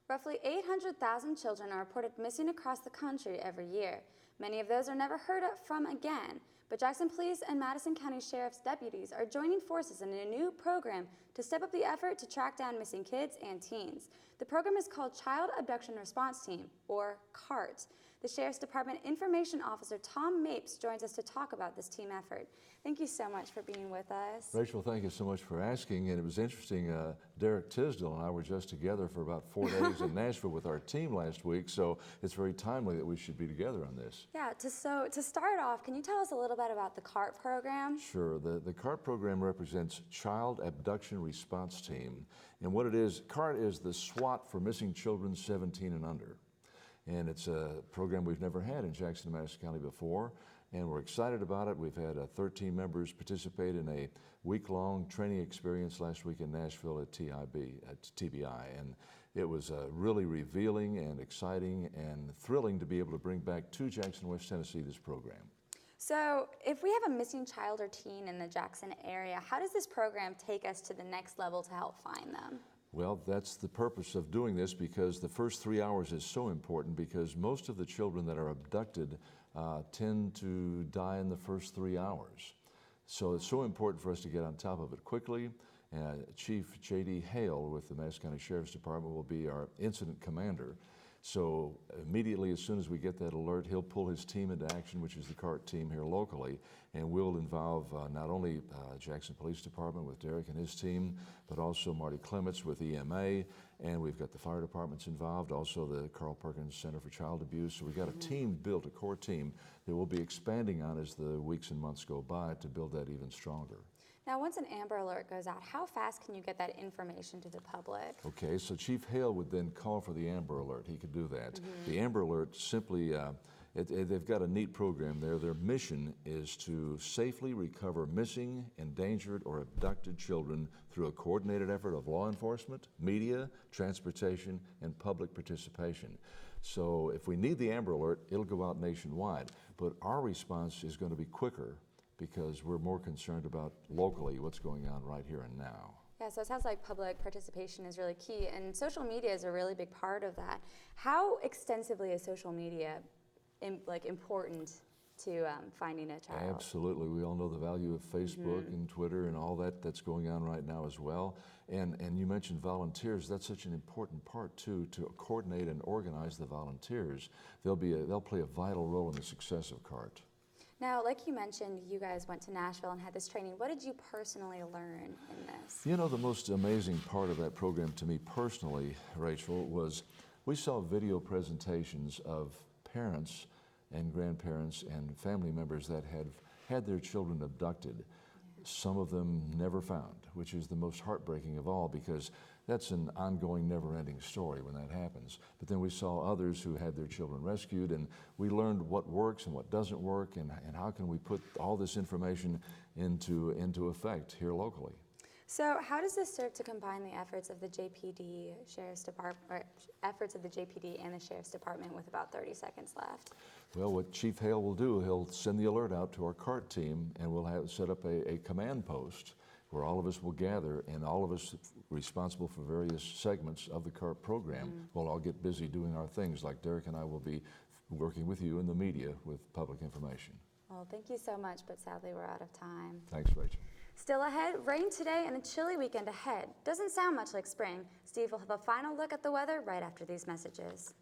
Roughly 800,000 children are reported missing across the country every year. Many of those are never heard from again. But Jackson Police and Madison County Sheriff's deputies are joining forces in a new program to step up the effort to track down missing kids and teens. The program is called Child Abduction Response Team, or CART. The Sheriff's Department Information Officer Tom Mapes joins us to talk about this team effort. Thank you so much for being with us. Rachel, thank you so much for asking. And it was interesting, Derek Tisdale and I were just together for about 4 days in Nashville with our team last week, so it's very timely that we should be together on this. Yeah, to start off, can you tell us a little bit about the CART program? Sure. The CART program represents Child Abduction Response Team. And what it is, CART is the SWAT for missing children 17 and under. And it's a program we've never had in Jackson and Madison County before, and we're excited about it. We've had 13 members participate in a week-long training experience last week in Nashville at TBI, and it was really revealing and exciting and thrilling to be able to bring back to Jackson, West Tennessee, this program. So if we have a missing child or teen in the Jackson area, how does this program take us to the next level to help find them? Well, that's the purpose of doing this, because the first 3 hours is so important, because most of the children that are abducted tend to die in the first 3 hours. So it's so important for us to get on top of it quickly. Chief J.D. Hale with the Madison County Sheriff's Department will be our incident commander. So immediately, as soon as we get that alert, he'll pull his team into action, which is the CART team here locally, and we'll involve not only Jackson Police Department with Derek and his team, but also Marty Clements with EMA, and we've got the fire departments involved, also the Carl Perkins Center for Child Abuse. So we've got a team built, a core team, that we'll be expanding on as the weeks and months go by to build that even stronger. Now, once an Amber Alert goes out, how fast can you get that information to the public? Okay, so Chief Hale would then call for the Amber Alert. He could do that. The Amber Alert simply, they've got a neat program there. Their mission is to safely recover missing, endangered, or abducted children through a coordinated effort of law enforcement, media, transportation, and public participation. So if we need the Amber Alert, it'll go out nationwide. But our response is going to be quicker, because we're more concerned about locally what's going on right here and now. Yeah, so it sounds like public participation is really key, and social media is a really big part of that. How extensively is social media important to finding a child? Absolutely. We all know the value of Facebook and Twitter and all that's going on right now as well. And you mentioned volunteers. That's such an important part too, to coordinate and organize the volunteers. They'll play a vital role in the success of CART. Now, like you mentioned, you guys went to Nashville and had this training. What did you personally learn in this? You know, the most amazing part of that program to me personally, Rachel, was we saw video presentations of parents and grandparents and family members that had had their children abducted. Some of them never found, which is the most heartbreaking of all, because that's an ongoing, never-ending story when that happens. But then we saw others who had their children rescued, and we learned what works and what doesn't work, and how can we put all this information into effect here locally. So how does this serve to combine the efforts of the JPD Sheriff's Department, or efforts of the JPD and the Sheriff's Department, with about 30 seconds left? Well, what Chief Hale will do, he'll send the alert out to our CART team, and we'll set up a command post where all of us will gather, and all of us responsible for various segments of the CART program will all get busy doing our things, like Derek and I will be working with you in the media with public information. Well, thank you so much, but sadly we're out of time. Thanks, Rachel. Still ahead, rain today and a chilly weekend ahead. Doesn't sound much like spring. Steve will have a final look at the weather right after these messages.